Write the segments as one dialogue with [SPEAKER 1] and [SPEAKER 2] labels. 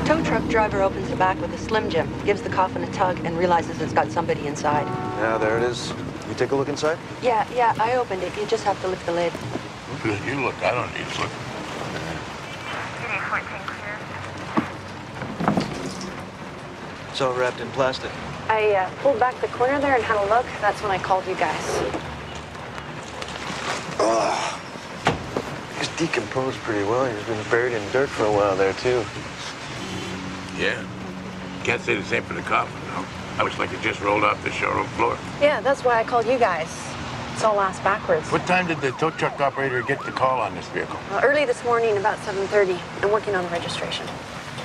[SPEAKER 1] Tow truck driver opens the back with a Slim Jim, gives the coffin a tug, and realizes it's got somebody inside.
[SPEAKER 2] Yeah, there it is. You take a look inside?
[SPEAKER 1] Yeah, I opened it. You just have to lift the lid.
[SPEAKER 3] You look. I don't need to look.
[SPEAKER 4] Unit 14 clear.
[SPEAKER 2] It's all wrapped in plastic.
[SPEAKER 5] I pulled back the corner there and had a look. That's when I called you guys.
[SPEAKER 2] He's decomposed pretty well. He's been buried in dirt for a while there, too.
[SPEAKER 3] Yeah. Can't say the same for the coffin, though. That looks like it just rolled off the showroom floor.
[SPEAKER 5] Yeah, that's why I called you guys. It's all ass backwards.
[SPEAKER 3] What time did the tow truck operator get the call on this vehicle?
[SPEAKER 5] Early this morning, about 7:30. I'm working on the registration.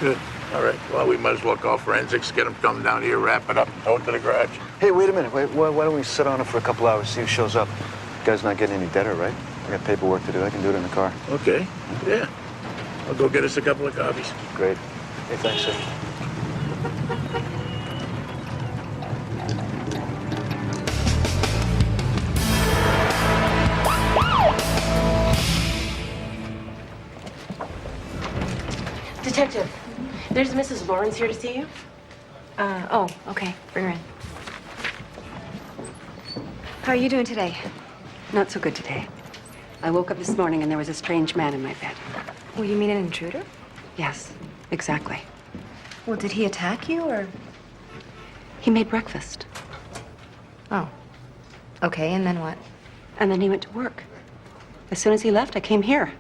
[SPEAKER 3] Good. All right. Well, we might as well call forensics, get them to come down here, wrap it up, and tow it to the garage.
[SPEAKER 2] Hey, wait a minute. Why don't we sit on it for a couple hours, see who shows up? The guy's not getting any deader, right? I got paperwork to do. I can do it in the car.
[SPEAKER 3] Okay. Yeah. I'll go get us a couple of coffees.
[SPEAKER 2] Great. Hey, thanks, sir.
[SPEAKER 6] Detective, there's Mrs. Lawrence here to see you.
[SPEAKER 5] Oh, okay. Bring her in. How are you doing today?
[SPEAKER 1] Not so good today. I woke up this morning and there was a strange man in my bed.
[SPEAKER 5] Well, you mean an intruder?
[SPEAKER 1] Yes, exactly.
[SPEAKER 5] Well, did he attack you, or?
[SPEAKER 1] He made breakfast.
[SPEAKER 5] Oh. Okay, and then what?
[SPEAKER 1] And then he went to work. As soon as he left, I came here.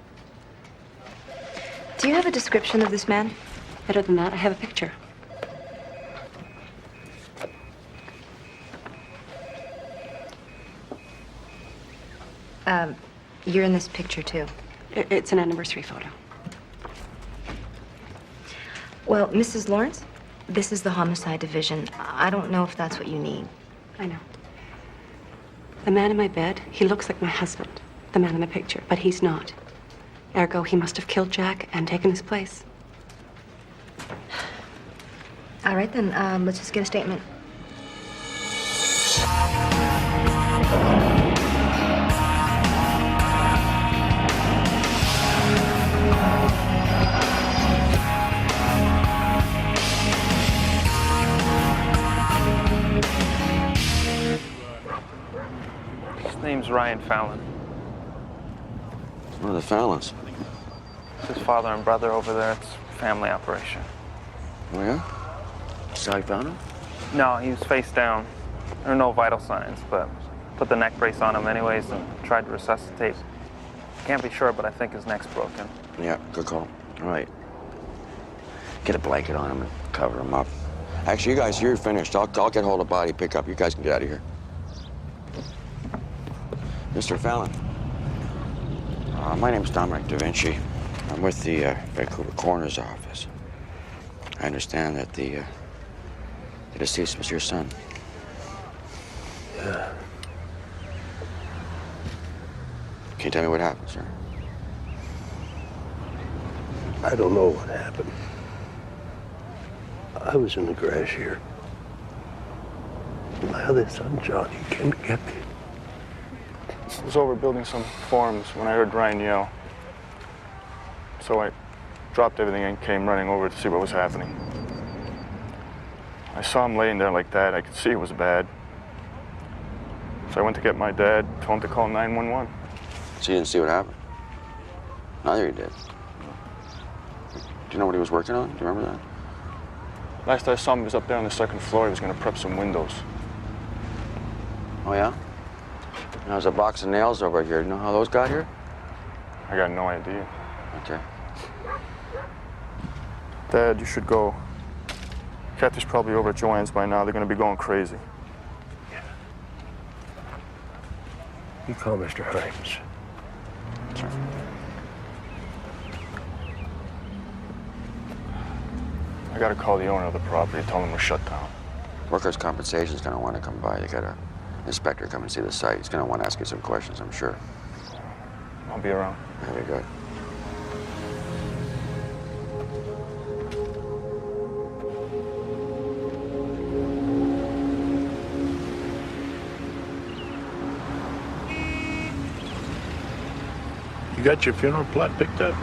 [SPEAKER 5] Do you have a description of this man?
[SPEAKER 1] Better than that, I have a picture.
[SPEAKER 5] You're in this picture, too.
[SPEAKER 1] It's an anniversary photo.
[SPEAKER 5] Well, Mrs. Lawrence, this is the homicide division. I don't know if that's what you need.
[SPEAKER 1] I know. The man in my bed, he looks like my husband, the man in the picture, but he's not. Ergo, he must have killed Jack and taken his place.
[SPEAKER 5] All right, then, let's just get a statement.
[SPEAKER 7] His name's Ryan Fallon.
[SPEAKER 8] One of the Fallons.
[SPEAKER 7] It's his father and brother over there. It's a family operation.
[SPEAKER 8] Oh, yeah? So I found him?
[SPEAKER 7] No, he was face down. There are no vital signs, but put the neck brace on him anyways and tried to resuscitate. Can't be sure, but I think his neck's broken.
[SPEAKER 8] Yeah, good call. All right. Get a blanket on him and cover him up. Actually, you guys, you're finished. I'll get hold of body pickup. You guys can get out of here. Mr. Fallon. My name's Dominic Da Vinci. I'm with the Vancouver Coroner's Office. I understand that the deceased was your son.
[SPEAKER 3] Yeah.
[SPEAKER 8] Can you tell me what happened, sir?
[SPEAKER 9] I don't know what happened. I was in the garage here. My other son, John, he came to get me.
[SPEAKER 7] I was over building some forms when I heard Ryan yell. So I dropped everything and came running over to see what was happening. I saw him laying there like that. I could see it was bad. So I went to get my dad, told him to call 911.
[SPEAKER 8] So you didn't see what happened? Neither you did. Do you know what he was working on? Do you remember that?
[SPEAKER 7] Last I saw him, he was up there on the second floor. He was going to prep some windows.
[SPEAKER 8] Oh, yeah? And there's a box of nails over here. Do you know how those got here?
[SPEAKER 7] I got no idea.
[SPEAKER 8] Okay.
[SPEAKER 7] Dad, you should go. Kathy's probably over at Joanne's by now. They're going to be going crazy.
[SPEAKER 9] You call Mr. Himes.
[SPEAKER 8] Sure.
[SPEAKER 7] I got to call the owner of the property, tell him we're shut down.
[SPEAKER 8] Workers' Compensation's going to want to come by. They got an inspector come and see the site. He's going to want to ask you some questions, I'm sure.
[SPEAKER 7] I'll be around.
[SPEAKER 8] Very good.
[SPEAKER 3] You got your funeral plot picked up?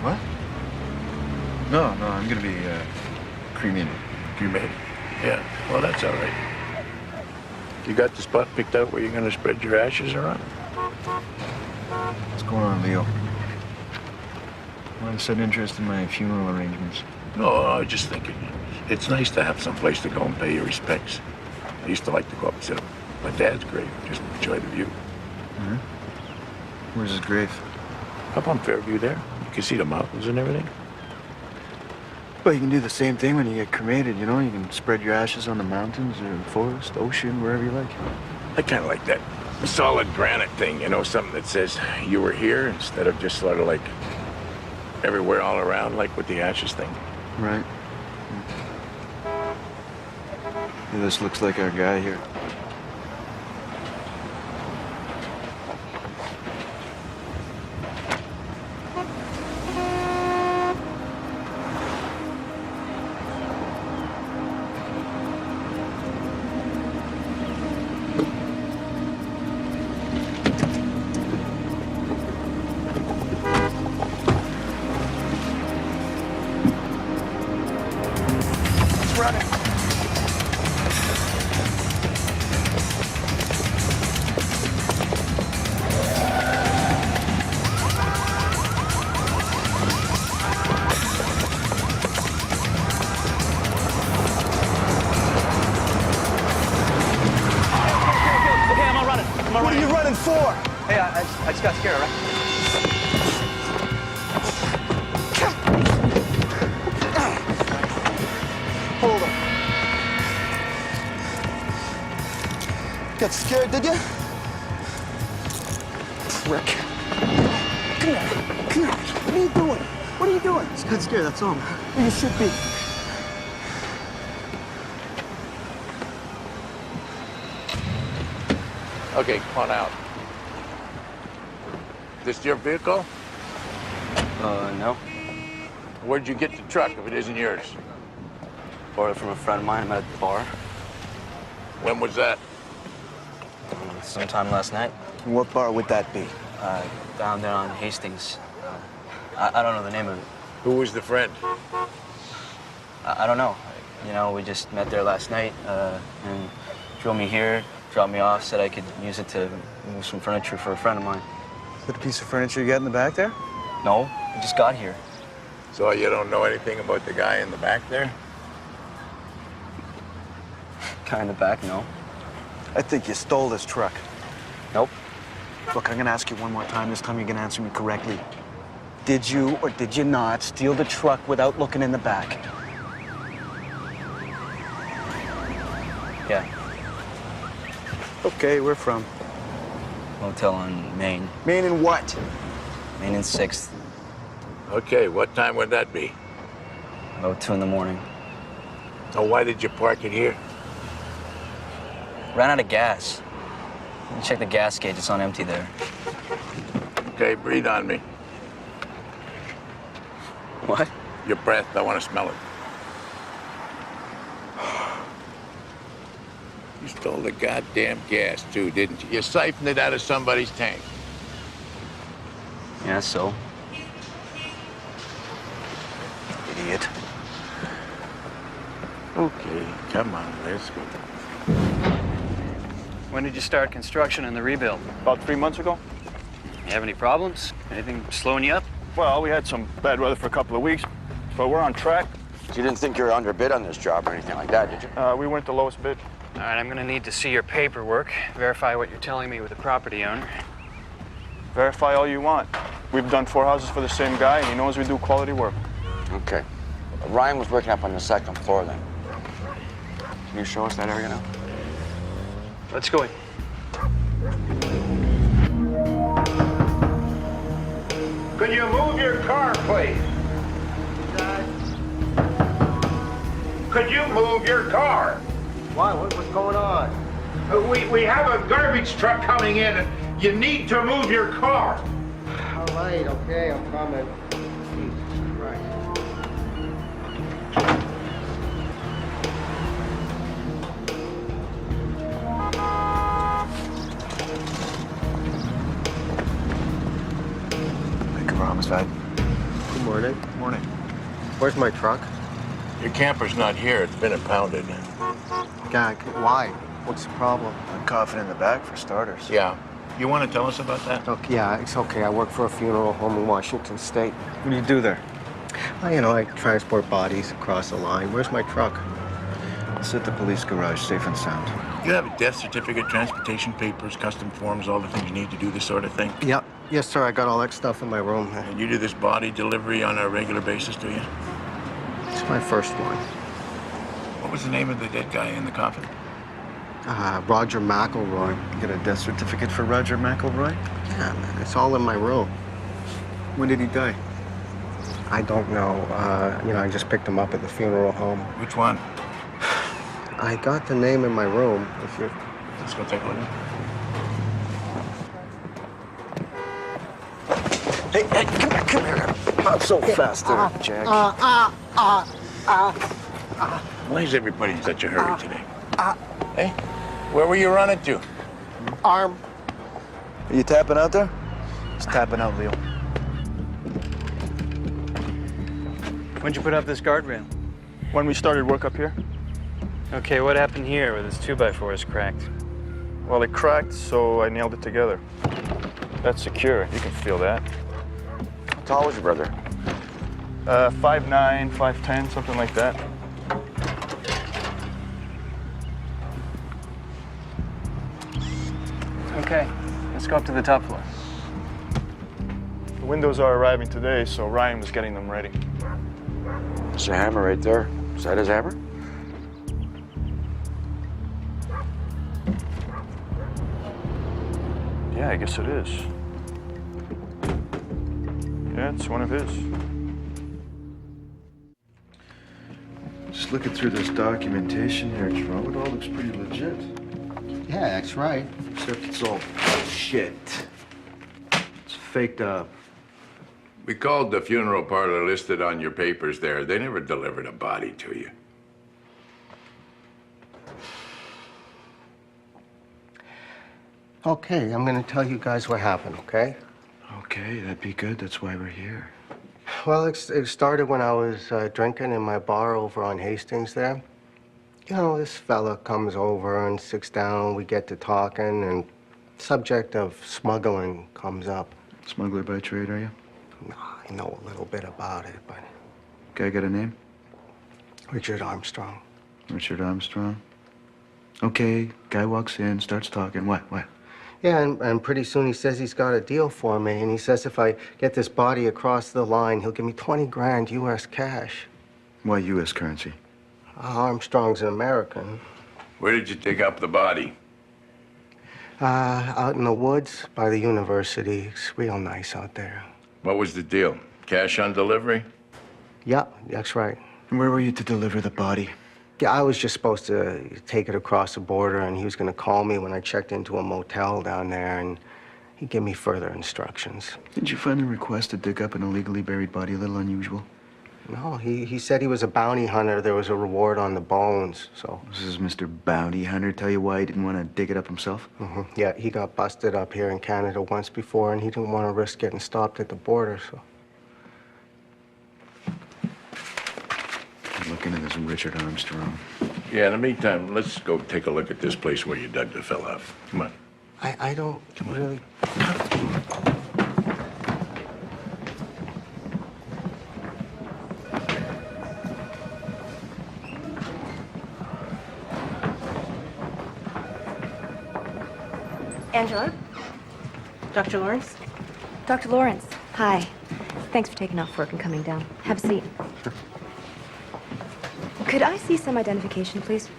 [SPEAKER 2] What? No, I'm gonna be cremated.
[SPEAKER 3] Cremated? Yeah, well, that's all right. You got the spot picked out where you're gonna spread your ashes around?
[SPEAKER 2] What's going on, Leo? Why have sudden interest in my funeral arrangements?
[SPEAKER 3] No, I was just thinking. It's nice to have some place to go and pay your respects. I used to like to go up and sit on my dad's grave, just enjoy the view.
[SPEAKER 2] Mm-hmm. Where's his grave?
[SPEAKER 3] Up on Fairview there. You can see the mountains and everything.
[SPEAKER 2] Well, you can do the same thing when you get cremated, you know? You can spread your ashes on the mountains or the forest, ocean, wherever you like.
[SPEAKER 3] I kind of like that solid granite thing, you know, something that says you were here instead of just sort of like everywhere all around, like with the ashes thing.
[SPEAKER 2] Right. Yeah, this looks like our guy here.
[SPEAKER 10] What are you running for? Hey, I just got scared, all right? Hold on. Got scared, did you? Prick. Come here. Come here. What are you doing? What are you doing? Just got scared, that's all. You should be.
[SPEAKER 3] Okay, come on out. This your vehicle?
[SPEAKER 10] No.
[SPEAKER 3] Where'd you get the truck if it isn't yours?
[SPEAKER 10] Borrowed it from a friend of mine. I met at the bar.
[SPEAKER 3] When was that?
[SPEAKER 10] Sometime last night.
[SPEAKER 2] What bar would that be?
[SPEAKER 10] Down there on Hastings. I don't know the name of it.
[SPEAKER 3] Who was the friend?
[SPEAKER 10] I don't know. You know, we just met there last night and drove me here, dropped me off, said I could use it to move some furniture for a friend of mine.
[SPEAKER 2] Is that a piece of furniture you got in the back there?
[SPEAKER 10] No, we just got here.
[SPEAKER 3] So you don't know anything about the guy in the back there?
[SPEAKER 10] Guy in the back, no.
[SPEAKER 2] I think you stole this truck.
[SPEAKER 10] Nope.
[SPEAKER 2] Look, I'm gonna ask you one more time. This time you're gonna answer me correctly. Did you or did you not steal the truck without looking in the back?
[SPEAKER 10] Yeah.
[SPEAKER 2] Okay, where from?
[SPEAKER 10] Hotel on Main.
[SPEAKER 2] Maine and what?
[SPEAKER 10] Main and 6th.
[SPEAKER 3] Okay, what time would that be?
[SPEAKER 10] About 2 in the morning.
[SPEAKER 3] Oh, why did you park it here?
[SPEAKER 10] Ran out of gas. You check the gas gauge, it's on empty there.
[SPEAKER 3] Okay, breathe on me.
[SPEAKER 10] What?
[SPEAKER 3] Your breath, I want to smell it. You stole the goddamn gas, too, didn't you? You siphoned it out of somebody's tank.
[SPEAKER 10] Yeah, so?
[SPEAKER 2] Idiot.
[SPEAKER 3] Okay, come on, let's go.
[SPEAKER 11] When did you start construction and the rebuild?
[SPEAKER 7] About 3 months ago.
[SPEAKER 11] You have any problems? Anything slowing you up?
[SPEAKER 7] Well, we had some bad weather for a couple of weeks, but we're on track.
[SPEAKER 8] So you didn't think you were underbid on this job or anything like that, did you?
[SPEAKER 7] We went the lowest bid.
[SPEAKER 11] All right, I'm gonna need to see your paperwork, verify what you're telling me with the property owner.
[SPEAKER 7] Verify all you want. We've done 4 houses for the same guy, and he knows we do quality work.
[SPEAKER 8] Okay. Ryan was working up on the 2nd floor then. Can you show us that area now?
[SPEAKER 11] Let's go in.
[SPEAKER 3] Could you move your car, please? Could you move your car?
[SPEAKER 9] Why? What's going on?
[SPEAKER 3] We have a garbage truck coming in, and you need to move your car.
[SPEAKER 9] All right, okay, I'm coming. Jesus Christ.
[SPEAKER 2] Make a homicide.
[SPEAKER 9] Come Morning.
[SPEAKER 2] Morning.
[SPEAKER 9] Where's my truck?
[SPEAKER 3] Your camper's not here. It's been impounded.
[SPEAKER 9] God, why? What's the problem?
[SPEAKER 2] A coffin in the back, for starters.
[SPEAKER 3] Yeah. You want to tell us about that?
[SPEAKER 9] Okay, yeah, it's okay. I work for a funeral home in Washington State.
[SPEAKER 2] What do you do there?
[SPEAKER 9] I transport bodies across the line. Where's my truck?
[SPEAKER 2] It's at the police garage, safe and sound.
[SPEAKER 3] You have a death certificate, transportation papers, custom forms, all the things you need to do this sort of thing?
[SPEAKER 9] Yep. Yes, sir. I got all that stuff in my room.
[SPEAKER 3] And you do this body delivery on a regular basis, do you?
[SPEAKER 9] It's my first one.
[SPEAKER 3] What was the name of the dead guy in the coffin?
[SPEAKER 9] Roger McElroy.
[SPEAKER 2] You got a death certificate for Roger McElroy?
[SPEAKER 9] Yeah, man. It's all in my room.
[SPEAKER 2] When did he die?
[SPEAKER 9] I don't know. I just picked him up at the funeral home.
[SPEAKER 3] Which one?
[SPEAKER 9] I got the name in my room. If you...
[SPEAKER 3] Let's go take a look.
[SPEAKER 2] Hey, come here. Not so fast there, Jack.
[SPEAKER 3] Why is everybody in such a hurry today? Hey, where were you running to?
[SPEAKER 9] Arm.
[SPEAKER 2] Are you tapping out there? Just tapping out, Leo.
[SPEAKER 11] When'd you put up this guardrail?
[SPEAKER 7] When we started work up here,
[SPEAKER 11] Okay, what happened here where this 2x4 is cracked?
[SPEAKER 7] well, it cracked, so I nailed it together. That's secure. You can feel that.
[SPEAKER 8] How tall was your brother?
[SPEAKER 7] 5'9", 5'10", something like that.
[SPEAKER 11] Okay, let's go up to the top floor.
[SPEAKER 7] The windows are arriving today, so Ryan was getting them ready.
[SPEAKER 8] There's a hammer right there. Is that his hammer?
[SPEAKER 7] Yeah, I guess it is. Yeah, it's one of his.
[SPEAKER 2] Just looking through this documentation here, Jerome. It all looks pretty legit.
[SPEAKER 9] Yeah, that's right.
[SPEAKER 2] Except it's all shit. It's faked up.
[SPEAKER 3] We called the funeral parlor listed on your papers there. They never delivered a body to you.
[SPEAKER 9] Okay, I'm going to tell you guys what happened, okay?
[SPEAKER 2] Okay, that'd be good. That's why we're here.
[SPEAKER 9] Well, it started when I was drinking in my bar over on Hastings there. You know, this fella comes over and sits down, we get to talking, and subject of smuggling comes up.
[SPEAKER 2] Smuggler by trade, are you?
[SPEAKER 9] No, I know a little bit about it, but
[SPEAKER 2] Guy got a name?
[SPEAKER 9] Richard Armstrong.
[SPEAKER 2] Richard Armstrong. Okay, guy walks in, starts talking. What?
[SPEAKER 9] Yeah, and pretty soon he says he's got a deal for me, and he says if I get this body across the line, he'll give me 20 grand U.S. cash.
[SPEAKER 2] Why U.S. currency?
[SPEAKER 9] Armstrong's an American.
[SPEAKER 3] Where did you dig up the body?
[SPEAKER 9] Out in the woods by the university. It's real nice out there.
[SPEAKER 3] What was the deal? Cash on delivery?
[SPEAKER 9] Yeah, that's right.
[SPEAKER 2] And where were you to deliver the body?
[SPEAKER 9] Yeah, I was just supposed to take it across the border, and he was going to call me when I checked into a motel down there, and he'd give me further instructions.
[SPEAKER 2] Didn't you find the request to dig up an illegally buried body a little unusual?
[SPEAKER 9] No, he said he was a bounty hunter. There was a reward on the bones, so...
[SPEAKER 2] This is Mr. Bounty Hunter tell you why he didn't want to dig it up himself?
[SPEAKER 9] Mm-hmm. Yeah, he got busted up here in Canada once before, and he didn't want to risk getting stopped at the border, so...
[SPEAKER 2] I'm looking at this Richard Armstrong.
[SPEAKER 3] Yeah, in the meantime, let's go take a look at this place where you dug the fella up. Come on.
[SPEAKER 9] I don't really...
[SPEAKER 6] Angela? Dr. Lawrence?
[SPEAKER 5] Dr. Lawrence, hi. Thanks for taking off work and coming down. Have a seat. Could I see some identification, please?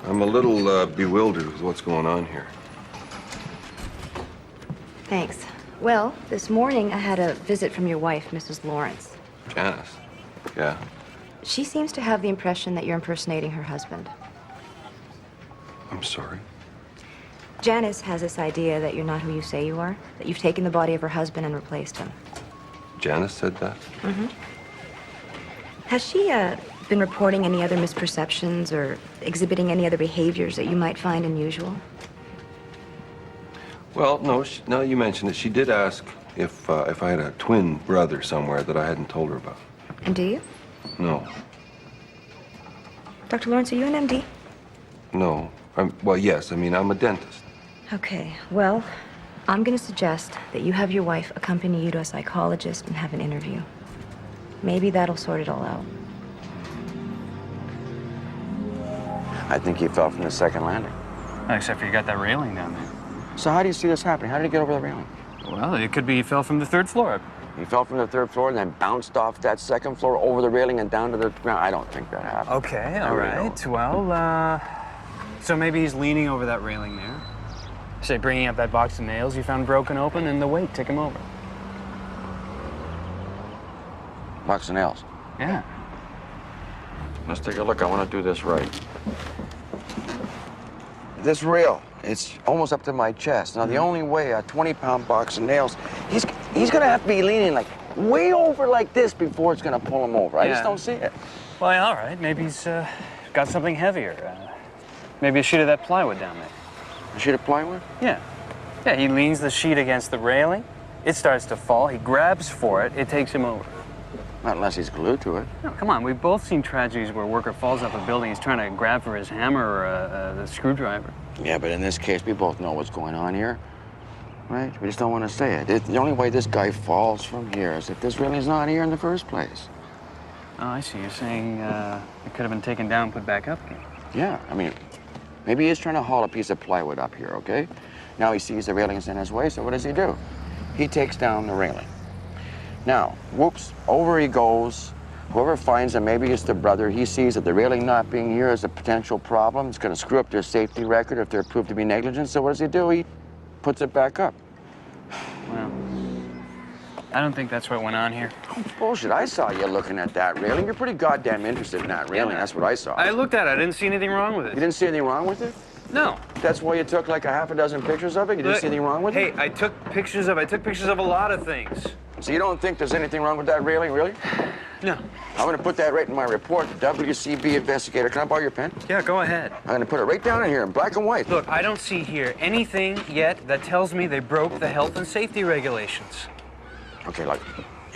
[SPEAKER 12] I'm a little bewildered with what's going on here.
[SPEAKER 5] Thanks. Well, this morning I had a visit from your wife, Mrs. Lawrence.
[SPEAKER 12] Janice? Yeah.
[SPEAKER 5] She seems to have the impression that you're impersonating her husband.
[SPEAKER 12] I'm sorry.
[SPEAKER 5] Janice has this idea that you're not who you say you are, that you've taken the body of her husband and replaced him.
[SPEAKER 12] Janice said that?
[SPEAKER 5] Mm-hmm. Has she been reporting any other misperceptions or exhibiting any other behaviors that you might find unusual?
[SPEAKER 12] Well, no, now you mentioned it. She did ask if I had a twin brother somewhere that I hadn't told her about.
[SPEAKER 5] And do you?
[SPEAKER 12] No.
[SPEAKER 5] Dr. Lawrence, are you an MD?
[SPEAKER 12] No. Well, yes. I mean, I'm a dentist.
[SPEAKER 5] Okay, well, I'm going to suggest that you have your wife accompany you to a psychologist and have an interview. Maybe that'll sort it all out.
[SPEAKER 8] I think he fell from the second landing.
[SPEAKER 11] Except for you got that railing down there.
[SPEAKER 8] So how do you see this happening? How did he get over the railing?
[SPEAKER 11] Well, it could be he fell from the 3rd floor.
[SPEAKER 8] He fell from the 3rd floor and then bounced off that 2nd floor over the railing and down to the ground. I don't think that happened.
[SPEAKER 11] Okay, all right. Well, so maybe he's leaning over that railing there. Say, bringing up that box of nails you found broken open, and the weight took him over.
[SPEAKER 8] Box of nails.
[SPEAKER 11] Yeah.
[SPEAKER 8] Let's take a look. I want to do this right. This rail, it's almost up to my chest. Now, the only way a 20-pound box of nails, he's going to have to be leaning like way over like this before it's going to pull him over. I just don't see it.
[SPEAKER 11] Well, yeah, all right. Maybe he's got something heavier. Maybe a sheet of that plywood down there.
[SPEAKER 8] A sheet of plywood?
[SPEAKER 11] Yeah. Yeah, he leans the sheet against the railing. It starts to fall. He grabs for it. It takes him over.
[SPEAKER 8] Not unless he's glued to it.
[SPEAKER 11] No, come on. We've both seen tragedies where a worker falls off a building. He's trying to grab for his hammer or the screwdriver.
[SPEAKER 8] Yeah, but in this case, we both know what's going on here, right? We just don't want to say it. The only way this guy falls from here is if this railing's not here in the first place.
[SPEAKER 11] Oh, I see. You're saying it could have been taken down and put back up again.
[SPEAKER 8] Yeah, I mean, maybe he's trying to haul a piece of plywood up here, okay? Now he sees the railing's in his way, so what does he do? He takes down the railing. Now, whoops, over he goes. Whoever finds him, maybe it's the brother, he sees that the railing not being here is a potential problem. It's going to screw up their safety record if they're proved to be negligent. So what does he do? He puts it back up.
[SPEAKER 11] Well, I don't think that's what went on here.
[SPEAKER 8] Oh, bullshit. I saw you looking at that railing. You're pretty goddamn interested in that railing. That's what I saw.
[SPEAKER 11] I looked at it. I didn't see anything wrong with it.
[SPEAKER 8] You didn't see anything wrong with it?
[SPEAKER 11] No.
[SPEAKER 8] That's why you took like a half a dozen pictures of it? You didn't see anything wrong with it?
[SPEAKER 11] Hey, I took pictures of a lot of things.
[SPEAKER 8] So you don't think there's anything wrong with that railing, really?
[SPEAKER 11] No.
[SPEAKER 8] I'm going to put that right in my report, WCB investigator. Can I borrow your pen?
[SPEAKER 11] Yeah, go ahead.
[SPEAKER 8] I'm going to put it right down in here in black and white.
[SPEAKER 11] Look, I don't see here anything yet that tells me they broke the health and safety regulations.
[SPEAKER 8] Okay, look,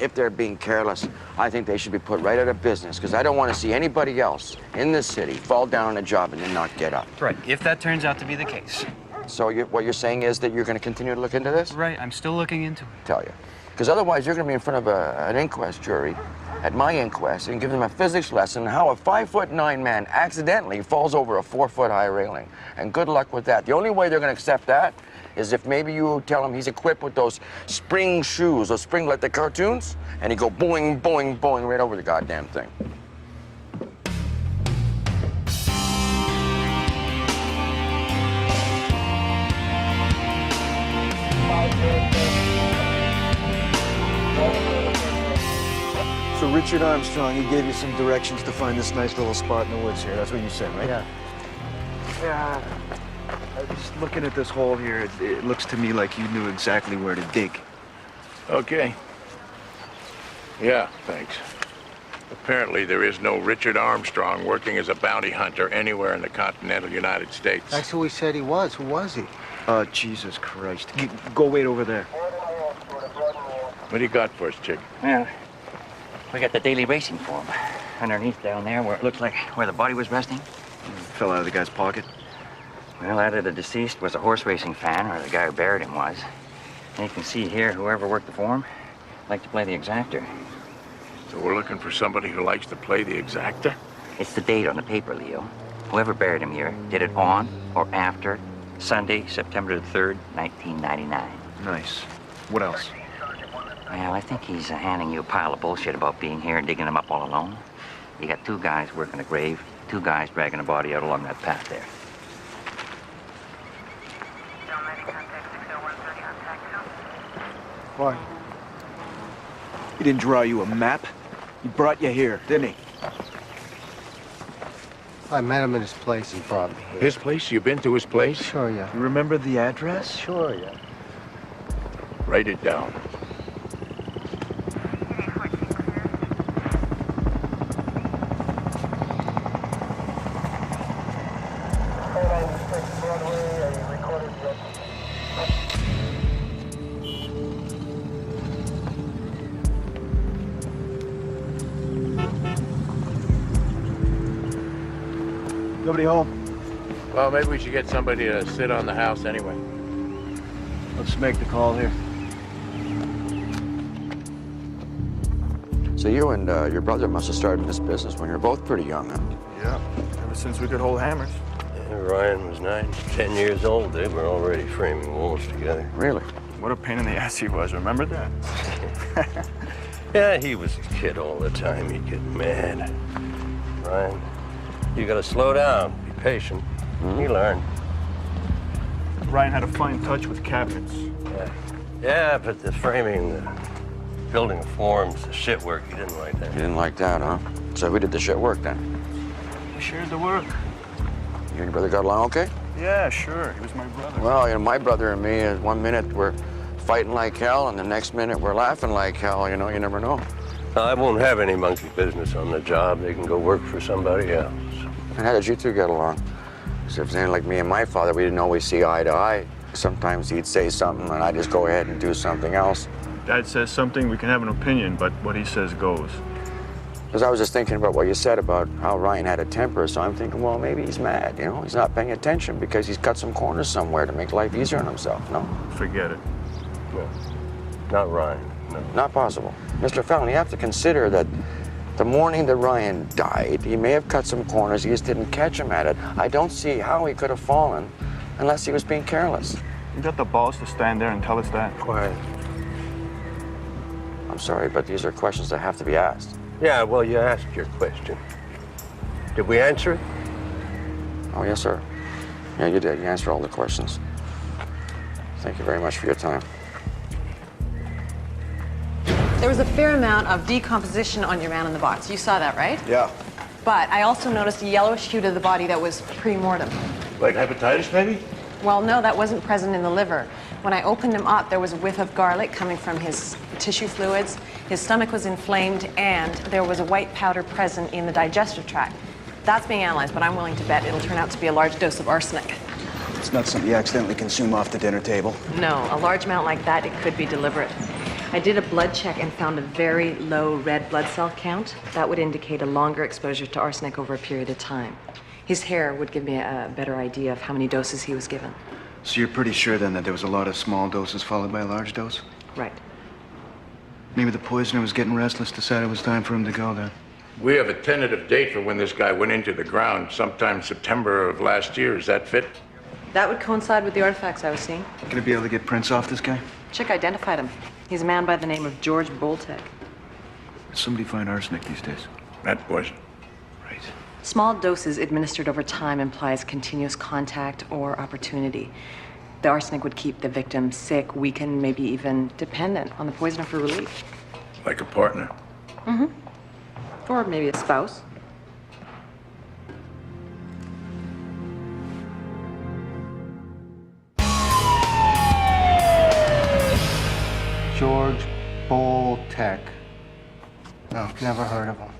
[SPEAKER 8] if they're being careless, I think they should be put right out of business because I don't want to see anybody else in this city fall down on a job and then not get up.
[SPEAKER 11] Right, if that turns out to be the case.
[SPEAKER 8] So what you're saying is that you're going to continue to look into this?
[SPEAKER 11] Right, I'm still looking into it.
[SPEAKER 8] Tell you. Because otherwise you're going to be in front of an inquest jury at my inquest and give them a physics lesson on how a 5'9" man accidentally falls over a 4-foot high railing. And good luck with that. The only way they're going to accept that is if maybe you tell him he's equipped with those spring shoes, those spring like the cartoons, and he go boing, boing, boing right over the goddamn thing.
[SPEAKER 2] So Richard Armstrong, he gave you some directions to find this nice little spot in the woods here. That's what you said, right?
[SPEAKER 13] Yeah.
[SPEAKER 2] Yeah. Just looking at this hole here, it looks to me like you knew exactly where to dig.
[SPEAKER 3] Okay. Yeah, thanks. Apparently there is no Richard Armstrong working as a bounty hunter anywhere in the continental United States.
[SPEAKER 9] That's who he said he was. Who was he?
[SPEAKER 2] Jesus Christ. Go wait over there.
[SPEAKER 3] What do you got for us, chick?
[SPEAKER 13] Well, we got the daily racing form underneath down there where it looks like where the body was resting.
[SPEAKER 2] Fell out of the guy's pocket.
[SPEAKER 13] Well, either the deceased was a horse racing fan or the guy who buried him was. And you can see here, whoever worked the form liked to play the exactor.
[SPEAKER 3] So we're looking for somebody who likes to play the exactor?
[SPEAKER 13] It's the date on the paper, Leo. Whoever buried him here did it on or after Sunday, September the 3rd, 1999.
[SPEAKER 2] Nice. What else?
[SPEAKER 13] Well, I think he's handing you a pile of bullshit about being here and digging him up all alone. You got 2 guys working a grave, 2 guys dragging a body out along that path there.
[SPEAKER 2] Why? He didn't draw you a map. He brought you here, didn't he?
[SPEAKER 9] I met him at his place. He brought me here.
[SPEAKER 3] His place? You been to his place?
[SPEAKER 9] Sure, yeah.
[SPEAKER 2] You remember the address?
[SPEAKER 9] Sure, yeah.
[SPEAKER 3] Write it down.
[SPEAKER 2] Nobody home?
[SPEAKER 3] Well, maybe we should get somebody to sit on the house anyway.
[SPEAKER 2] Let's make the call here.
[SPEAKER 8] So you and your brother must have started this business when you were both pretty young, huh?
[SPEAKER 7] Yeah, ever since we could hold hammers.
[SPEAKER 14] Ryan was 9, 10 years old. They were already framing walls together.
[SPEAKER 8] Really?
[SPEAKER 7] What a pain in the ass he was, remember that?
[SPEAKER 14] Yeah, he was a kid all the time. He'd get mad. Ryan, you gotta slow down, be patient. He learned.
[SPEAKER 7] Ryan had a fine touch with cabinets.
[SPEAKER 14] Yeah, but the framing, the building of forms, the shit work, he didn't like that.
[SPEAKER 8] You didn't like that, huh? So who did the shit work then?
[SPEAKER 7] We shared the work.
[SPEAKER 8] You and your brother got along okay?
[SPEAKER 7] Yeah, sure. He was my brother.
[SPEAKER 8] Well, you know, my brother and me, one minute we're fighting like hell, and the next minute we're laughing like hell. You know, you never know.
[SPEAKER 14] I won't have any monkey business on the job. They can go work for somebody else.
[SPEAKER 8] And how did you two get along? Because if it's anything like me and my father, we didn't always see eye to eye. Sometimes he'd say something, and I'd just go ahead and do something else.
[SPEAKER 7] Dad says something, we can have an opinion, but what he says goes.
[SPEAKER 8] Because I was just thinking about what you said about how Ryan had a temper, so I'm thinking, well, maybe he's mad, you know? He's not paying attention because he's cut some corners somewhere to make life easier on himself, no?
[SPEAKER 7] Forget it.
[SPEAKER 14] No, not Ryan, no.
[SPEAKER 8] Not possible. Mr. Fallon, you have to consider that the morning that Ryan died, he may have cut some corners, he just didn't catch him at it. I don't see how he could have fallen unless he was being careless.
[SPEAKER 7] You got the balls to stand there and tell us that?
[SPEAKER 14] Quiet.
[SPEAKER 8] I'm sorry, but these are questions that have to be asked.
[SPEAKER 14] Yeah, well, you asked your question. Did we answer it?
[SPEAKER 8] Oh, yes, sir. Yeah, you did. You answered all the questions. Thank you very much for your time.
[SPEAKER 6] There was a fair amount of decomposition on your man in the box. You saw that, right?
[SPEAKER 2] Yeah.
[SPEAKER 6] But I also noticed a yellowish hue to the body that was pre-mortem.
[SPEAKER 3] Like hepatitis, maybe?
[SPEAKER 6] Well, no, that wasn't present in the liver. When I opened him up, there was a whiff of garlic coming from his tissue fluids. His stomach was inflamed, and there was a white powder present in the digestive tract. That's being analyzed, but I'm willing to bet it'll turn out to be a large dose of arsenic.
[SPEAKER 2] It's not something you accidentally consume off the dinner table.
[SPEAKER 6] No, a large amount like that, it could be deliberate. I did a blood check and found a very low red blood cell count. That would indicate a longer exposure to arsenic over a period of time. His hair would give me a better idea of how many doses he was given.
[SPEAKER 2] So you're pretty sure then that there was a lot of small doses followed by a large dose?
[SPEAKER 6] Right.
[SPEAKER 2] Maybe the poisoner was getting restless, decided it was time for him to go then.
[SPEAKER 3] We have a tentative date for when this guy went into the ground, sometime September of last year. Is that fit?
[SPEAKER 6] That would coincide with the artifacts I was seeing.
[SPEAKER 2] Gonna be able to get prints off this guy?
[SPEAKER 6] Chick identified him. He's a man by the name of George Boltek.
[SPEAKER 2] Did somebody find arsenic these days?
[SPEAKER 3] That poison.
[SPEAKER 2] Right.
[SPEAKER 6] Small doses administered over time implies continuous contact or opportunity. The arsenic would keep the victim sick, weakened, maybe even dependent on the poisoner for relief.
[SPEAKER 3] Like a partner.
[SPEAKER 6] Mm-hmm. Or maybe a spouse.
[SPEAKER 9] George Boltek. No, never heard of him.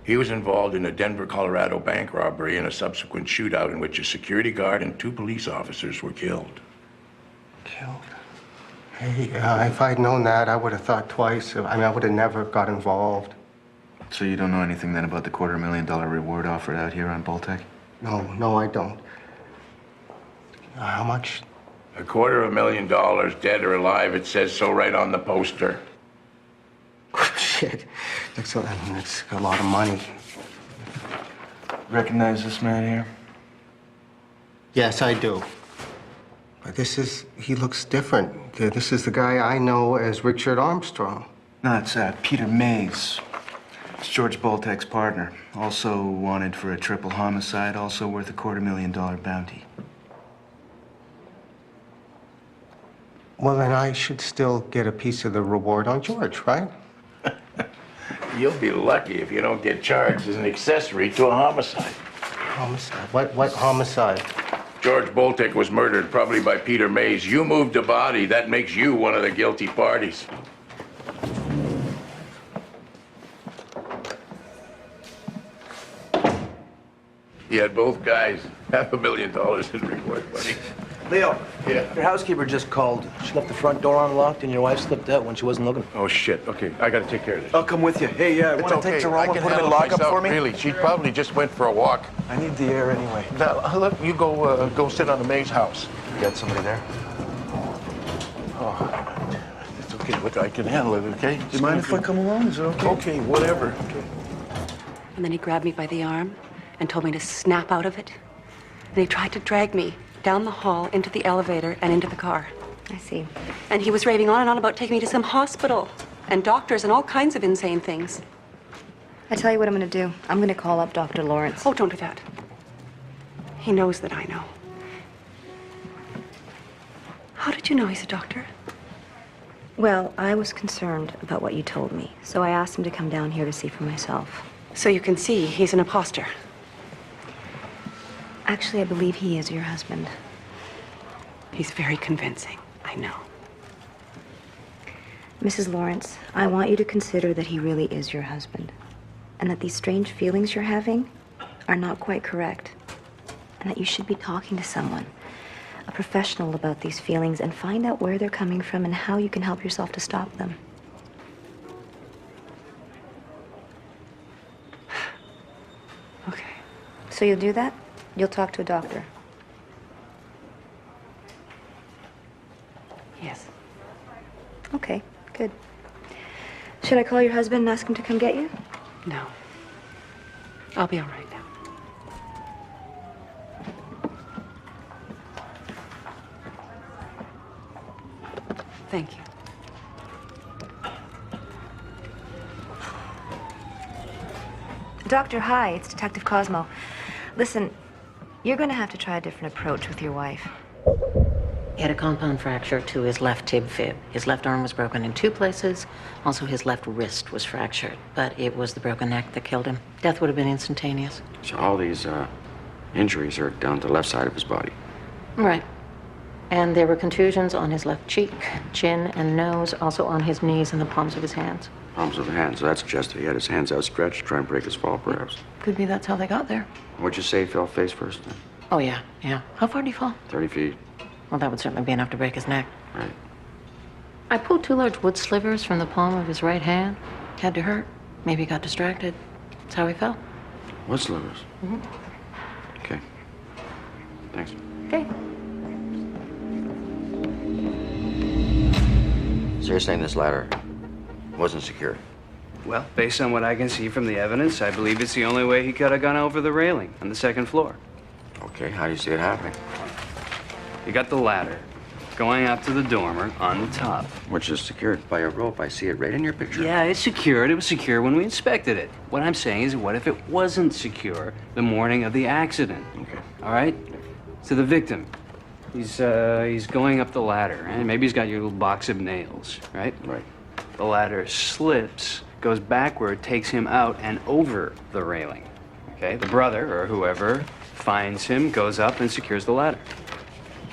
[SPEAKER 3] He was involved in a Denver, Colorado bank robbery and a subsequent shootout in which a security guard and 2 police officers were killed.
[SPEAKER 9] Killed? Hey, if I'd known that, I would have thought twice. I mean, I would have never got involved.
[SPEAKER 2] So you don't know anything then about the $250,000 reward offered out here on Boltek?
[SPEAKER 9] No, I don't. How much?
[SPEAKER 3] $250,000, dead or alive. It says so right on the poster.
[SPEAKER 9] Shit. That's a lot of money.
[SPEAKER 2] Recognize this man here?
[SPEAKER 9] Yes, I do. But he looks different. This is the guy I know as Richard Armstrong.
[SPEAKER 2] No, it's Peter Mays. It's George Boltek's partner. Also wanted for a triple homicide, also worth a $250,000 bounty.
[SPEAKER 9] Well, then I should still get a piece of the reward on George, right?
[SPEAKER 3] You'll be lucky if you don't get charged as an accessory to a homicide.
[SPEAKER 9] Homicide? What homicide?
[SPEAKER 3] George Boltek was murdered, probably by Peter Mays. You moved a body. That makes you one of the guilty parties. You had both guys $500,000 in reward money.
[SPEAKER 2] Leo,
[SPEAKER 3] Yeah.
[SPEAKER 15] Your housekeeper just called. She left the front door unlocked and your wife slipped out when she wasn't looking.
[SPEAKER 3] Oh, shit. Okay, I gotta take care of this.
[SPEAKER 15] I'll come with you. Hey,
[SPEAKER 3] It's
[SPEAKER 15] want to
[SPEAKER 3] okay.
[SPEAKER 15] take Jerome
[SPEAKER 3] I
[SPEAKER 15] and
[SPEAKER 3] can
[SPEAKER 15] put him in
[SPEAKER 3] handle
[SPEAKER 15] lockup
[SPEAKER 3] myself,
[SPEAKER 15] for me?
[SPEAKER 3] Really, she probably just went for a walk.
[SPEAKER 15] I need the air anyway.
[SPEAKER 3] Now, look, you go sit on the maid's house.
[SPEAKER 15] You got somebody there?
[SPEAKER 3] Oh, it's okay. Look, I can handle it, okay?
[SPEAKER 15] Do you mind if I come along? Is it okay?
[SPEAKER 3] Okay, whatever.
[SPEAKER 1] And then he grabbed me by the arm and told me to snap out of it. And he tried to drag me down the hall into the elevator and into the car.
[SPEAKER 5] I see.
[SPEAKER 1] And he was raving on and on about taking me to some hospital and doctors and all kinds of insane things.
[SPEAKER 5] I tell you what I'm going to do. I'm going to call up Dr. Lawrence.
[SPEAKER 1] Oh, don't do that. He knows that I know. How did you know he's a doctor?
[SPEAKER 5] Well, I was concerned about what you told me, so I asked him to come down here to see for myself.
[SPEAKER 1] So you can see he's an imposter.
[SPEAKER 5] Actually, I believe he is your husband.
[SPEAKER 1] He's very convincing, I know.
[SPEAKER 5] Mrs. Lawrence, I want you to consider that he really is your husband, and that these strange feelings you're having are not quite correct, and that you should be talking to someone, a professional, about these feelings and find out where they're coming from and how you can help yourself to stop them.
[SPEAKER 1] Okay.
[SPEAKER 5] So you'll do that? You'll talk to a doctor?
[SPEAKER 1] Yes.
[SPEAKER 5] Okay, good. Should I call your husband and ask him to come get you?
[SPEAKER 1] No. I'll be all right now. Thank you.
[SPEAKER 5] Doctor, hi, it's Detective Cosmo. Listen, you're going to have to try a different approach with your wife.
[SPEAKER 16] He had a compound fracture to his left tib fib. His left arm was broken in 2 places. Also, his left wrist was fractured. But it was the broken neck that killed him. Death would have been instantaneous.
[SPEAKER 8] So all these injuries are down the left side of his body.
[SPEAKER 16] Right. And there were contusions on his left cheek, chin, and nose, also on his knees and the palms of his hands.
[SPEAKER 8] Palms of the hands. So that suggests that he had his hands outstretched to try and break his fall, perhaps.
[SPEAKER 16] Could be that's how they got there.
[SPEAKER 8] Would you say he fell face first? Then?
[SPEAKER 16] Oh, yeah. How far did he fall?
[SPEAKER 8] 30 feet.
[SPEAKER 16] Well, that would certainly be enough to break his neck.
[SPEAKER 8] Right.
[SPEAKER 16] I pulled 2 large wood slivers from the palm of his right hand. Had to hurt. Maybe he got distracted. That's how he fell.
[SPEAKER 8] Wood slivers?
[SPEAKER 16] Mm-hmm.
[SPEAKER 8] Okay. Thanks.
[SPEAKER 16] Okay.
[SPEAKER 8] So you're saying this ladder wasn't secured?
[SPEAKER 11] Well, based on what I can see from the evidence, I believe it's the only way he could have gone over the railing on the 2nd floor.
[SPEAKER 8] Okay, how do you see it happening?
[SPEAKER 11] You got the ladder going up to the dormer on the top.
[SPEAKER 8] Which is secured by a rope. I see it right in your picture.
[SPEAKER 11] Yeah, it's secured. It was secure when we inspected it. What I'm saying is, what if it wasn't secure the morning of the accident?
[SPEAKER 8] Okay.
[SPEAKER 11] All right? So the victim, he's going up the ladder, and maybe he's got your little box of nails, right?
[SPEAKER 8] Right.
[SPEAKER 11] The ladder slips, goes backward, takes him out and over the railing. Okay? The brother, or whoever, finds him, goes up, and secures the ladder.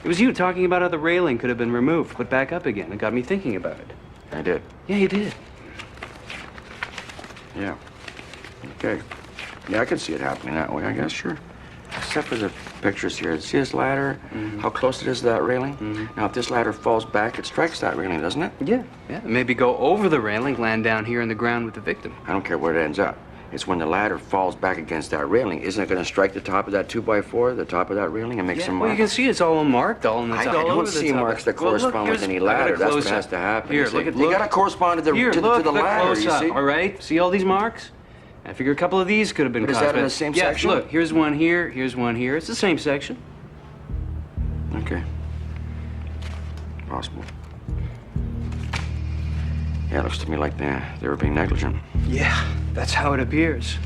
[SPEAKER 11] It was you talking about how the railing could have been removed, put back up again. It got me thinking about it.
[SPEAKER 8] I did.
[SPEAKER 11] Yeah, you did.
[SPEAKER 8] Yeah. Okay. Yeah, I could see it happening that way, I guess, sure. Except for the pictures here. See this ladder?
[SPEAKER 11] Mm-hmm.
[SPEAKER 8] How close it is to that railing?
[SPEAKER 11] Mm-hmm.
[SPEAKER 8] Now, if this ladder falls back, it strikes that railing, doesn't it?
[SPEAKER 11] Yeah. Maybe go over the railing, land down here in the ground with the victim.
[SPEAKER 8] I don't care where it ends up. It's when the ladder falls back against that railing. Isn't it going to strike the top of that 2x4, the top of that railing, and make some
[SPEAKER 11] Well,
[SPEAKER 8] marks?
[SPEAKER 11] you can see it's all marked, all in the top.
[SPEAKER 8] I don't see marks that correspond with any ladder. That's what has to happen.
[SPEAKER 11] Here,
[SPEAKER 8] They
[SPEAKER 11] look.
[SPEAKER 8] got to correspond to the ladder, you see?
[SPEAKER 11] All right? See all these marks? I figure a couple of these could have been
[SPEAKER 8] But is
[SPEAKER 11] caused
[SPEAKER 8] that in
[SPEAKER 11] by-
[SPEAKER 8] the same
[SPEAKER 11] yeah,
[SPEAKER 8] section?
[SPEAKER 11] Look, here's one here, here's one here. It's the same section.
[SPEAKER 8] Okay. Possible. Yeah, it looks to me like they were being negligent.
[SPEAKER 11] Yeah, that's how it appears.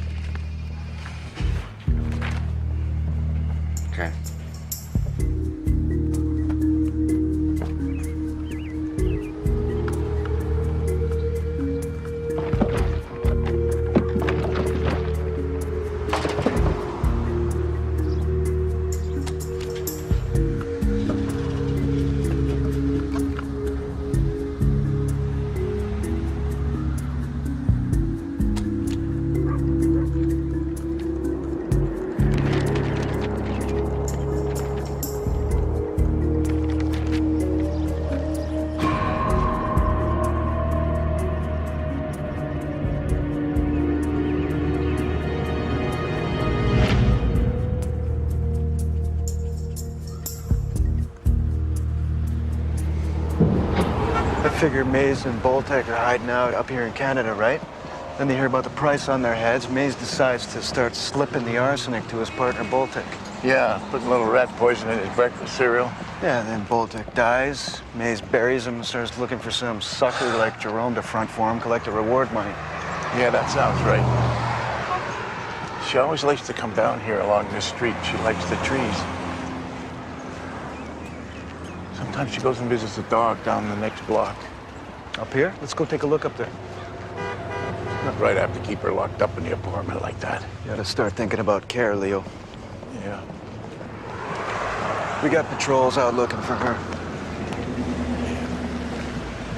[SPEAKER 8] Okay.
[SPEAKER 2] figure Mays and Boltec are hiding out up here in Canada, right? Then they hear about the price on their heads. Mays decides to start slipping the arsenic to his partner, Boltec.
[SPEAKER 3] Yeah, putting a little rat poison in his breakfast cereal.
[SPEAKER 2] Yeah, then Boltec dies. Mays buries him and starts looking for some sucker like Jerome to front for him, collect the reward money.
[SPEAKER 3] Yeah, that sounds right. She always likes to come down here along this street. She likes the trees. Sometimes she goes and visits a dog down the next block.
[SPEAKER 2] Up here? Let's go take a look up there.
[SPEAKER 3] Not right, I have to keep her locked up in the apartment like that.
[SPEAKER 2] You gotta start thinking about care, Leo.
[SPEAKER 3] Yeah.
[SPEAKER 2] We got patrols out looking for her.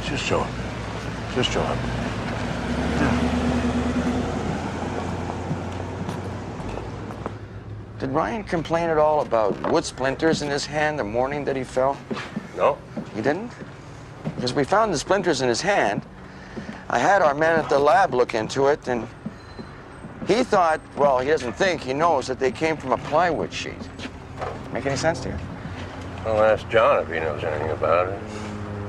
[SPEAKER 3] Just show up. Just show up.
[SPEAKER 8] Did Ryan complain at all about wood splinters in his hand the morning that he fell?
[SPEAKER 14] No.
[SPEAKER 8] He didn't? Because we found the splinters in his hand. I had our men at the lab look into it, and he thought, well, he doesn't think, he knows that they came from a plywood sheet. Make any sense to you?
[SPEAKER 14] I'll ask John if he knows anything about it.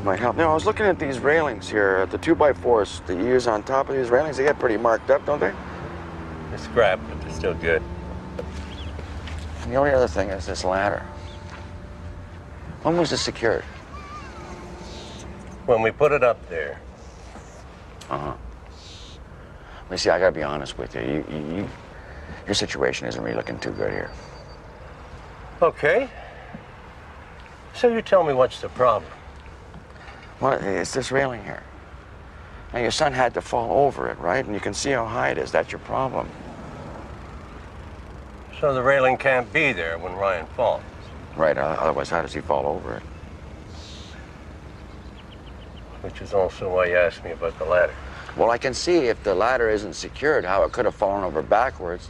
[SPEAKER 8] Might help. No, I was looking at these railings here, the 2x4s that you use on top of these railings. They get pretty marked up, don't they?
[SPEAKER 14] They're scrap, but they're still good.
[SPEAKER 8] And the only other thing is this ladder. When was this secured?
[SPEAKER 14] When we put it up there.
[SPEAKER 8] Uh-huh. You see, I gotta be honest with you. Your situation isn't really looking too good here.
[SPEAKER 14] Okay. So you tell me what's the problem?
[SPEAKER 8] Well, it's this railing here. Now, your son had to fall over it, right? And you can see how high it is. That's your problem.
[SPEAKER 14] So the railing can't be there when Ryan falls.
[SPEAKER 8] Right, otherwise how does he fall over it?
[SPEAKER 14] Which is also why you asked me about the ladder.
[SPEAKER 8] Well, I can see if the ladder isn't secured, how it could have fallen over backwards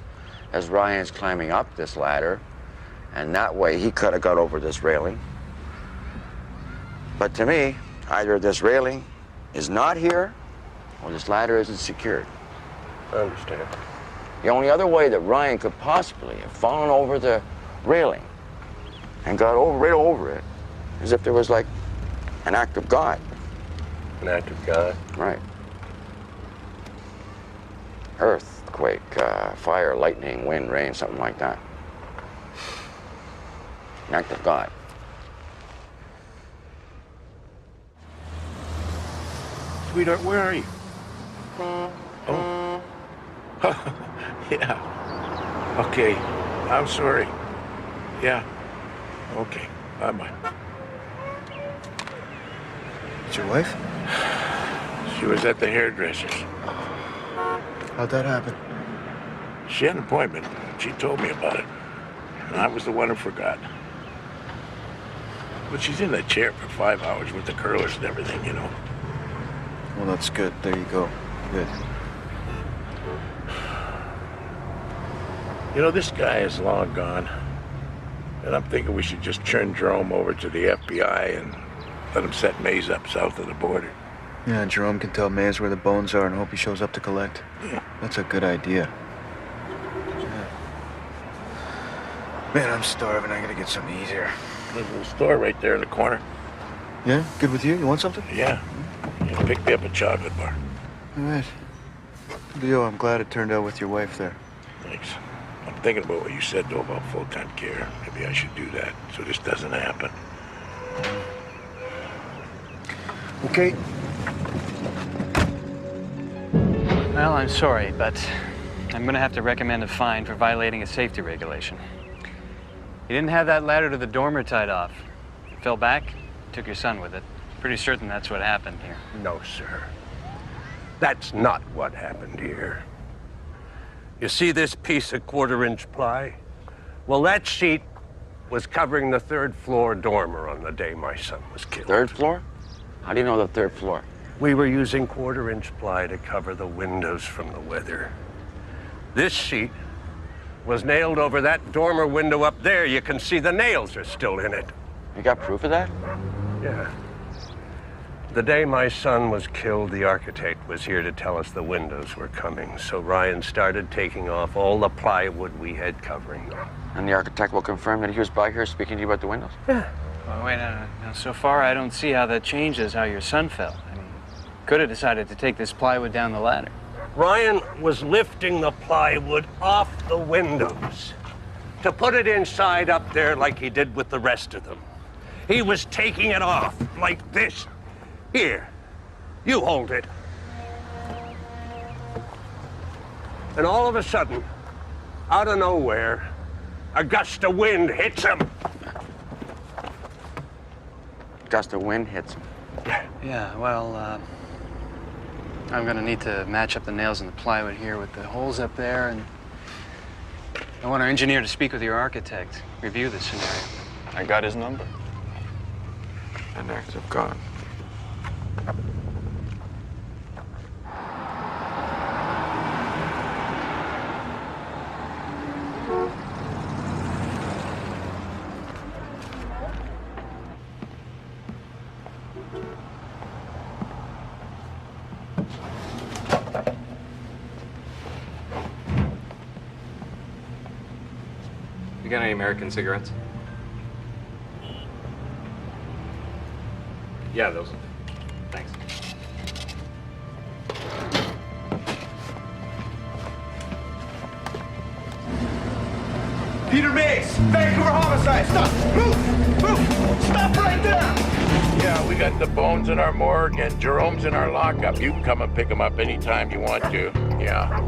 [SPEAKER 8] as Ryan's climbing up this ladder. And that way he could have got over this railing. But to me, either this railing is not here or this ladder isn't secured.
[SPEAKER 14] I understand.
[SPEAKER 8] The only other way that Ryan could possibly have fallen over the railing and got right over it is if there was like an act of God.
[SPEAKER 14] An act of God?
[SPEAKER 8] Right. Earthquake, fire, lightning, wind, rain, something like that. An act of God.
[SPEAKER 3] Sweetheart, where are you? Oh. Yeah. Okay. I'm sorry. Yeah. Okay. Bye-bye.
[SPEAKER 2] It's your wife?
[SPEAKER 3] She was at the hairdresser's.
[SPEAKER 2] How'd that happen?
[SPEAKER 3] She had an appointment. She told me about it. And I was the one who forgot. But she's in that chair for 5 hours with the curlers and everything, you know.
[SPEAKER 2] Well, that's good. There you go. Good.
[SPEAKER 3] You know, this guy is long gone. And I'm thinking we should just turn Jerome over to the FBI and let him set Mays up south of the border.
[SPEAKER 2] Yeah, Jerome can tell Mays where the bones are and hope he shows up to collect.
[SPEAKER 3] Yeah.
[SPEAKER 2] That's a good idea. Yeah. Man, I'm starving. I gotta get something to eat here.
[SPEAKER 3] There's a little store right there in the corner.
[SPEAKER 2] Yeah? Good with you? You want something?
[SPEAKER 3] Yeah. Yeah, pick me up a chocolate bar.
[SPEAKER 2] All right. Leo, I'm glad it turned out with your wife there.
[SPEAKER 3] Thanks. I'm thinking about what you said, though, about full-time care. Maybe I should do that so this doesn't happen.
[SPEAKER 2] Okay.
[SPEAKER 11] Well, I'm sorry, but I'm going to have to recommend a fine for violating a safety regulation. You didn't have that ladder to the dormer tied off. It fell back, took your son with it. Pretty certain that's what happened here.
[SPEAKER 14] No, sir. That's not what happened here. You see this piece of 1/4-inch ply? Well, that sheet was covering the 3rd floor dormer on the day my son was killed.
[SPEAKER 8] 3rd floor? How do you know the 3rd floor?
[SPEAKER 14] We were using 1/4-inch ply to cover the windows from the weather. This sheet was nailed over that dormer window up there. You can see the nails are still in it.
[SPEAKER 8] You got proof of that?
[SPEAKER 14] Yeah. The day my son was killed, the architect was here to tell us the windows were coming. So Ryan started taking off all the plywood we had covering them.
[SPEAKER 8] And the architect will confirm that he was by here speaking to you about the windows?
[SPEAKER 14] Yeah.
[SPEAKER 11] Well, wait, now, so far I don't see how that changes how your son fell. I mean, Could have decided to take this plywood down the ladder.
[SPEAKER 14] Ryan was lifting the plywood off the windows to put it inside up there like he did with the rest of them. He was taking it off like this. Here, you hold it. And all of a sudden, out of nowhere, a gust of wind hits him.
[SPEAKER 8] Gust of wind hits him.
[SPEAKER 11] Yeah, well, I'm gonna need to match up the nails in the plywood here with the holes up there, and I want our engineer to speak with your architect, review the scenario.
[SPEAKER 7] I got his number.
[SPEAKER 12] An act of God.
[SPEAKER 17] You got any American cigarettes? Yeah, those. Thanks.
[SPEAKER 2] Peter Mays, Vancouver homicide. Stop! Move! Stop right there!
[SPEAKER 3] Yeah, we got the bones in our morgue and Jerome's in our lockup. You can come and pick them up anytime you want to. Yeah.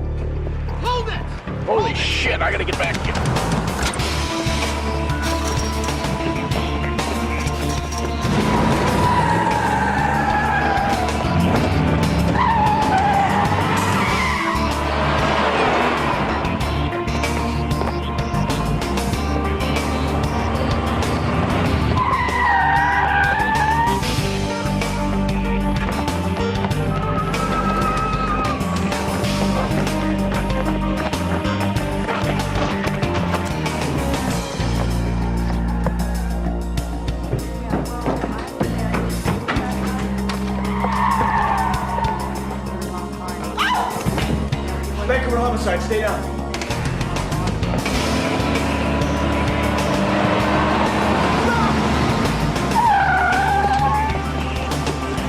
[SPEAKER 2] Hold it!
[SPEAKER 3] Holy shit, I gotta get back to you.
[SPEAKER 2] Vancouver homicide, stay down.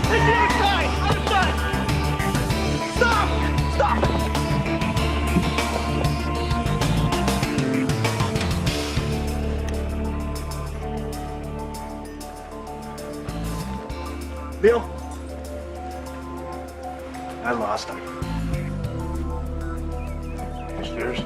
[SPEAKER 2] Take the other side! Other side! Stop! Stop! Bill? I lost him.
[SPEAKER 3] Upstairs.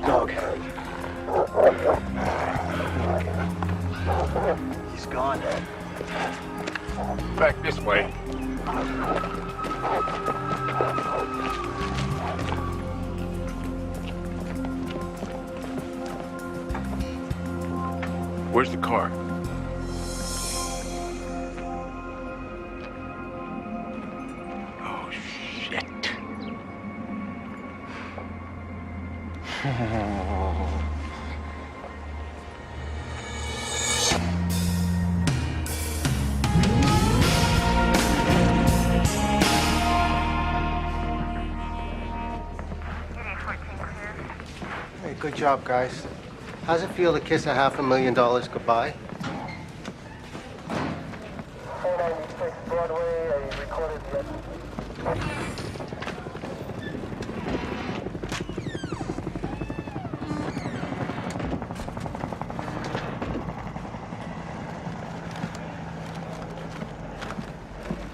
[SPEAKER 2] Dog. He's gone.
[SPEAKER 3] Back this way. Where's the car? Oh, shit.
[SPEAKER 9] Hey, good job, guys. How's it feel to kiss $500,000 goodbye?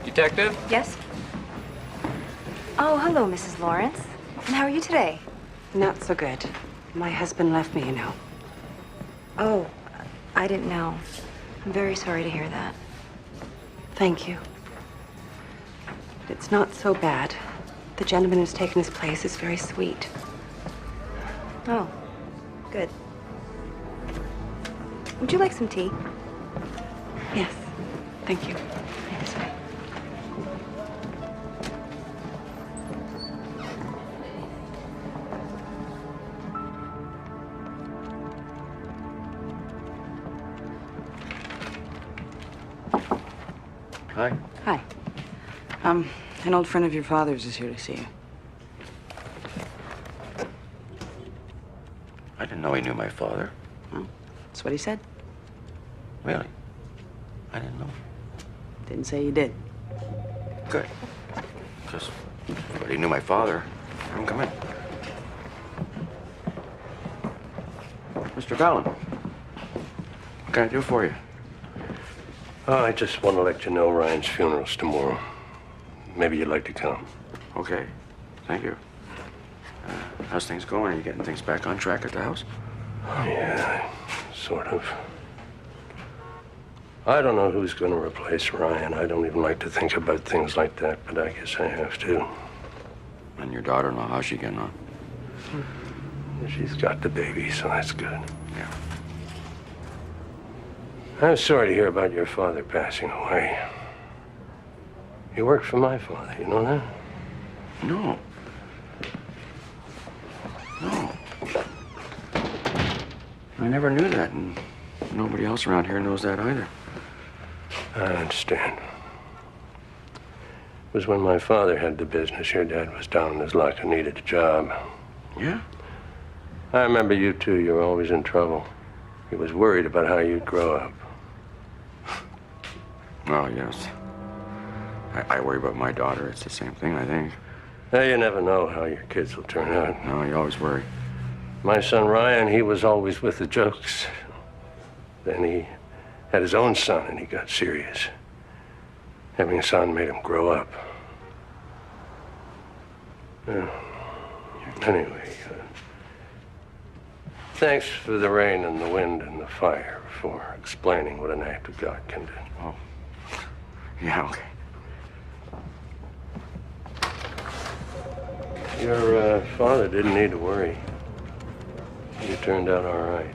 [SPEAKER 17] Detective?
[SPEAKER 5] Yes? Oh, hello, Mrs. Lawrence. And how are you today?
[SPEAKER 1] Not so good. My husband left me, you know.
[SPEAKER 5] Oh, I didn't know. I'm very sorry to hear that.
[SPEAKER 1] Thank you. It's not so bad. The gentleman who's taken his place is very sweet.
[SPEAKER 5] Oh, good. Would you like some tea?
[SPEAKER 1] Yes, thank you.
[SPEAKER 5] This way.
[SPEAKER 8] Hi.
[SPEAKER 18] Hi. An old friend of your father's is here to see you.
[SPEAKER 8] I didn't know he knew my father.
[SPEAKER 18] Well, that's what he said.
[SPEAKER 8] Really? I didn't know.
[SPEAKER 18] Didn't say you did.
[SPEAKER 8] Good. Because if he knew my father, have him come in. Mr. Fallon, what can I do for you?
[SPEAKER 14] Oh, I just want to let you know Ryan's funeral's tomorrow. Maybe you'd like to come.
[SPEAKER 8] Okay. Thank you. How's things going? Are you getting things back on track at the house?
[SPEAKER 14] Yeah, sort of. I don't know who's going to replace Ryan. I don't even like to think about things like that, but I guess I have to.
[SPEAKER 8] And your daughter-in-law, how's she getting on?
[SPEAKER 14] She's got the baby, so that's good.
[SPEAKER 8] Yeah.
[SPEAKER 14] I'm sorry to hear about your father passing away. He worked for my father, you know that?
[SPEAKER 8] No. No. I never knew that, and nobody else around here knows that either.
[SPEAKER 14] I understand. It was when my father had the business. Your dad was down on his luck and needed a job.
[SPEAKER 8] Yeah?
[SPEAKER 14] I remember you two. You were always in trouble. He was worried about how you'd grow up.
[SPEAKER 8] Oh, yes. I worry about my daughter. It's the same thing, I think.
[SPEAKER 14] Now, you never know how your kids will turn out.
[SPEAKER 8] No, you always worry.
[SPEAKER 14] My son Ryan, he was always with the jokes. Then he had his own son and he got serious. Having a son made him grow up. Anyway, thanks for the rain and the wind and the fire for explaining what an act of God can do.
[SPEAKER 8] Oh. Yeah, okay.
[SPEAKER 14] Your father didn't need to worry. You turned out all right.